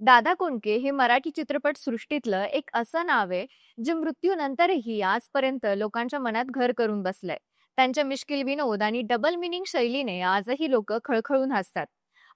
दादा कोंडके हे मराठी चित्रपट सृष्टीतलं एक असं नाव आहे जे मृत्यूनंतरही आजपर्यंत लोकांच्या मनात घर करून बसलंय. त्यांच्या मिश्किल विनोद आणि डबल मिनिंग शैलीने आजही लोक खळखळून हसतात.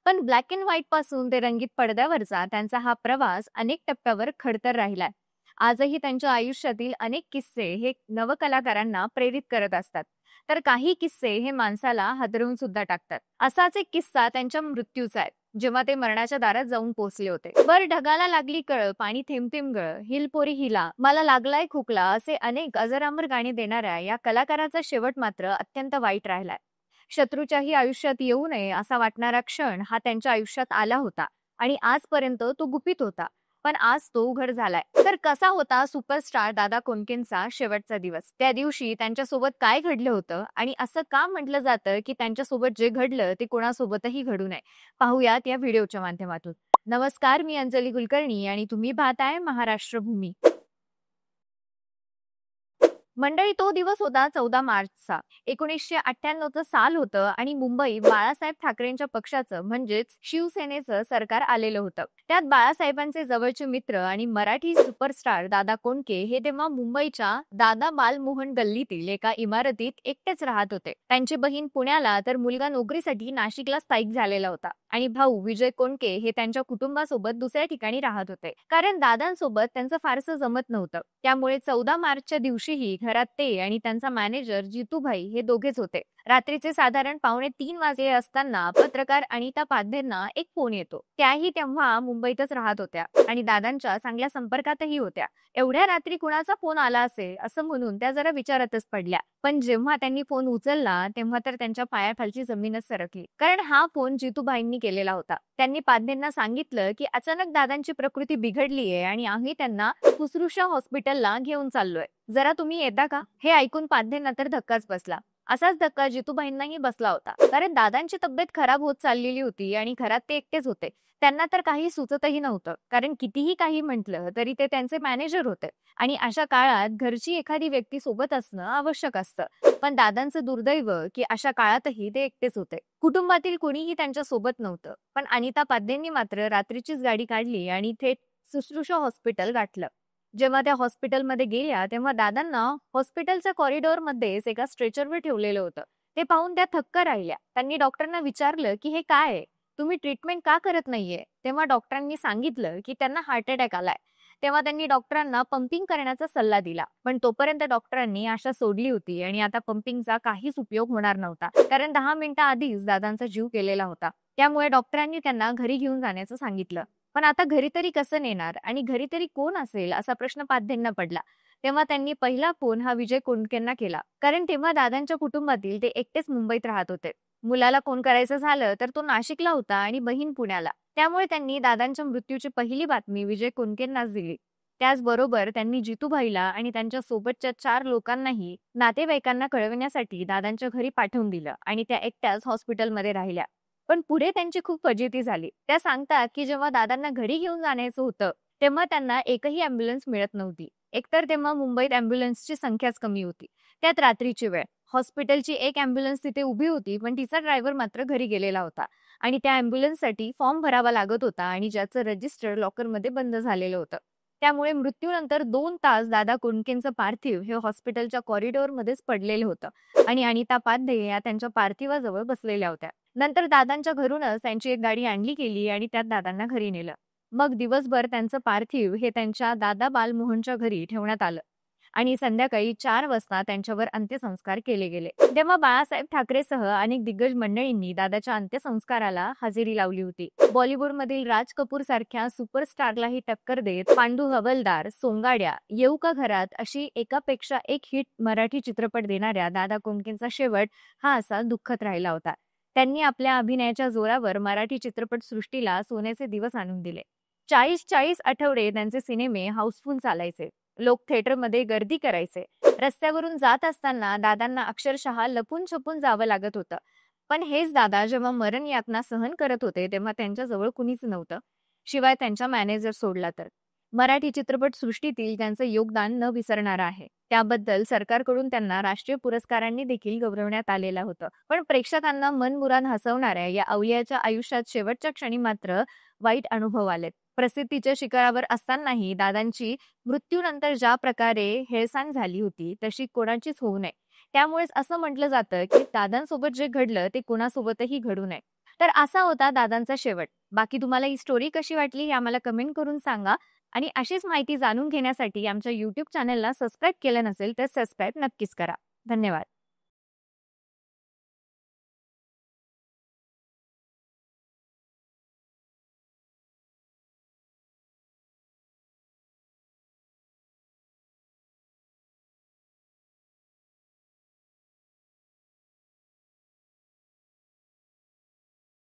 पण ब्लॅक अँड व्हाईट पासून ते रंगीत पडद्यावरचा त्यांचा हा प्रवास अनेक टप्प्यावर खडतर राहिलाय. आजही त्यांच्या आयुष्यातील अनेक किस्से हे नवकलाकारांना प्रेरित करत असतात. तर काही किस्से हे माणसाला हादरवून सुद्धा टाकतात. असाच एक किस्सा त्यांच्या मृत्यूचा आहे, जेव्हा ते मरणाच्या दारात जाऊन पोहोचले होते. बर ढगाला लागली कळ, पाणी थेंब थेंब गळ, हिल पोरी हिला, मला लागलाय खोकला, असे अनेक अजरामर गाणी देणाऱ्या या कलाकाराचा शेवट मात्र अत्यंत वाईट राहिलाय. शत्रूच्याही आयुष्यात येऊ नये असा वाटणारा क्षण हा त्यांच्या आयुष्यात आला होता आणि आजपर्यंत तो गुपित होता. पण आज तो उघड झालाय. तर कसा होता सुपरस्टार दादा कोंडकेंचा शेवटचा दिवस? त्या दिवशी त्यांच्यासोबत काय घडलं होतं आणि असं का म्हटलं जातं की त्यांच्यासोबत जे घडलं ते कोणासोबतही घडू नये? पाहूयात या व्हिडिओच्या माध्यमातून. नमस्कार, मी अंजली कुलकर्णी आणि तुम्ही पाहताय महाराष्ट्र भूमी. मंडळी, तो दिवस होता 14 मार्चचा. 1998चं साल होतं आणि मुंबईत बाळासाहेब ठाकरेंच्या पक्षाचं म्हणजेच शिवसेनेचं सरकार आलेलं होतं. त्यात बाळासाहेबांचे जवळचे मित्र आणि मराठी सुपरस्टार दादा कोंडके हे तेव्हा मुंबईच्या दादा बालमोहन गल्लीतील एका इमारतीत एकटेच राहत होते. त्यांची बहीण पुण्याला तर मुलगा नोकरीसाठी नाशिकला स्थायिक झालेला होता आणि भाऊ विजय कोंडके हे त्यांच्या कुटुंबासोबत दुसऱ्या ठिकाणी राहत होते, कारण दादांसोबत त्यांचं फारसं जमत नव्हतं. त्यामुळे 14 मार्चच्या दिवशीही घरात ते आणि त्यांचा मॅनेजर जितूभाई हे दोघेच होते. रात्रीचे साधारण 2:45 वाजले असताना पत्रकार अनिता पाध्येंना एक फोन येतो. त्याही तेव्हा मुंबईतच राहत होत्या आणि दादांच्या चांगल्या संपर्कातही होत्या. एवढ्या रात्री कुणाचा फोन आला असेल असं म्हणून त्या जरा विचारातच पडल्या. पण जेव्हा त्यांनी फोन उचलला तेव्हा तर त्यांच्या पायाखालची जमीनच सरकली, कारण हा फोन जितूभाईंनी केलेला होता. त्यांनी पाध्येंना सांगितलं की अचानक दादांची प्रकृती बिघडलीये आणि आम्ही त्यांना फुसरुशा हॉस्पिटलला घेऊन चाललोय. जरा तुम्ही येता का? हे ऐकून पाध्येंना तर धक्काच बसला. असाच धक्का जितूबाईंनाही बसला होता, कारण दादांची तब्येत खराब होत चाललेली होती आणि घरात ते एकटेच होते. त्यांना तर काही सुचतही नव्हतं, कारण कितीही काही म्हटलं तरी ते त्यांचे मॅनेजर होते आणि अशा काळात घरची एखादी व्यक्ती सोबत असणं आवश्यक असतं. पण दादांचं दुर्दैव की अशा काळातही ते एकटेच होते. कुटुंबातील कोणीही त्यांच्या सोबत नव्हतं. पण अनिता पाध्येंनी मात्र रात्रीचीच गाडी काढली आणि थेट शुश्रूषा हॉस्पिटल गाठलं. जेव्हा त्या हॉस्पिटलमध्ये गेल्या तेव्हा दादांना हॉस्पिटलच्या कॉरिडॉरमध्येच एका स्ट्रेचरवर ठेवलेलं होतं. ते पाहून त्या थक्क राहिल्या. त्यांनी डॉक्टरांना विचारलं की हे काय आहे? तुम्ही ट्रीटमेंट का करत नाहीये? तेव्हा डॉक्टरांनी सांगितलं की त्यांना हार्ट अटॅक आलाय. तेव्हा त्यांनी डॉक्टरांना पंपिंग करण्याचा सल्ला दिला. पण तोपर्यंत डॉक्टरांनी आशा सोडली होती आणि आता पंपिंगचा काहीच उपयोग होणार नव्हता, कारण 10 मिनिटं आधीच दादांचा जीव गेलेला होता. त्यामुळे डॉक्टरांनी त्यांना घरी घेऊन जाण्याचं सांगितलं. पण आता घरी तरी कसं नेणार आणि घरी तरी कोण असेल असा प्रश्न पाध्येंना पडला. तेव्हा त्यांनी पहिला फोन हा विजय कोंडकेंना केला, कारण तेव्हा दादांच्या कुटुंबातील ते एकटेच मुंबईत राहत होते. मुलाला फोन करायचं झालं तर तो नाशिकला होता आणि बहीण पुण्याला. त्यामुळे त्यांनी दादांच्या मृत्यूची पहिली बातमी विजय कोंडकेंनाच दिली. त्याचबरोबर त्यांनी जितूभाईला आणि त्यांच्या सोबतच्या 4 लोकांनाही नातेवाईकांना कळविण्यासाठी दादांच्या घरी पाठवून दिलं आणि त्या एकट्याच हॉस्पिटलमध्ये राहिल्या. पण पुढे त्यांची खूप फजिती झाली. त्या सांगतात की जेव्हा दादांना घरी घेऊन जाण्याचं होतं तेव्हा त्यांना एकही अँब्युलन्स मिळत नव्हती. एकतर तेव्हा मुंबईत अँब्युलन्सची संख्याच कमी होती. त्यात रात्रीची वेळ. हॉस्पिटलची एक अँब्युलन्स तिथे उभी होती, पण तिचा ड्रायव्हर मात्र घरी गेलेला होता आणि त्या अँब्युलन्ससाठी फॉर्म भरावा लागत होता आणि ज्याचं रजिस्टर लॉकरमध्ये बंद झालेलं होतं. त्यामुळे मृत्यूनंतर 2 तास दादा कोंडकेंचं पार्थिव हे हॉस्पिटलच्या कॉरिडॉरमध्येच पडलेलं होतं आणि अनिता पाध्ये या त्यांच्या पार्थिवाजवळ बसलेल्या होत्या. नंतर दादांच्या घरूनच त्यांची एक गाडी आणली गेली आणि त्यात दादांना घरी नेलं. मग दिवसभर त्यांचं पार्थिव हे त्यांच्या दादा बालमोहनच्या घरी ठेवण्यात आलं आणि संध्याकाळी 4 वाजता त्यांच्यावर अंत्यसंस्कार केले गेले. तेव्हा बाळासाहेब ठाकरेसह अनेक दिग्गज मंडळींनी दादाच्या अंत्यसंस्काराला हजेरी लावली होती. बॉलिवूडमधील राज कपूर सारख्या सुपरस्टारलाही टक्कर देत पांडू हवलदार, सोंगाड्या, येऊ का घरात अशी एकापेक्षा एक हिट मराठी चित्रपट देणाऱ्या दादा कोंडकेंचा शेवट हा असा दुःखद राहिला होता. त्यांनी आपल्या अभिनयाच्या जोरावर मराठी चित्रपट सृष्टीला सोन्याचे दिवस आणून दिले. 40-40 आठवडे त्यांचे सिनेमे हाऊसफुल चालायचे. लोक थिएटरमध्ये गर्दी करायचे. रस्त्यावरून जात असताना दादांना अक्षरशः लपून छपून जावं लागत होतं. पण हेच दादा जेव्हा मरण यातना सहन करत होते तेव्हा त्यांच्याजवळ कुणीच नव्हतं, शिवाय त्यांचा मॅनेजर सोडला तर. मराठी चित्रपट सृष्टीतील त्यांचं योगदान न विसरणारं आहे. त्याबद्दल सरकारकडून त्यांना राष्ट्रीय पुरस्कारांनी देखील गौरवण्यात आलेलं होतं. पण प्रेक्षकांना मनमुराद हसवणाऱ्या या अवलियाच्या आयुष्यात शेवटच्या क्षणी मात्र वाईट अनुभव आलेत. प्रसिद्धीच्या शिखरावर असतानाही दादांची मृत्यूनंतर ज्या प्रकारे हेळसांड झाली होती तशी कोणाचीच होऊ नये. त्यामुळेच असं म्हटलं जातं की दादांसोबत जे घडलं ते कोणासोबतही घडू नये. तर असा होता दादांचा शेवट. बाकी तुम्हाला ही स्टोरी कशी वाटली हे आम्हाला कमेंट करून सांगा. आणि अशीच माहिती जाणून घेण्यासाठी आमच्या YouTube चॅनलला सबस्क्राईब केलं नसेल तर सबस्क्राईब नक्कीच करा. धन्यवाद.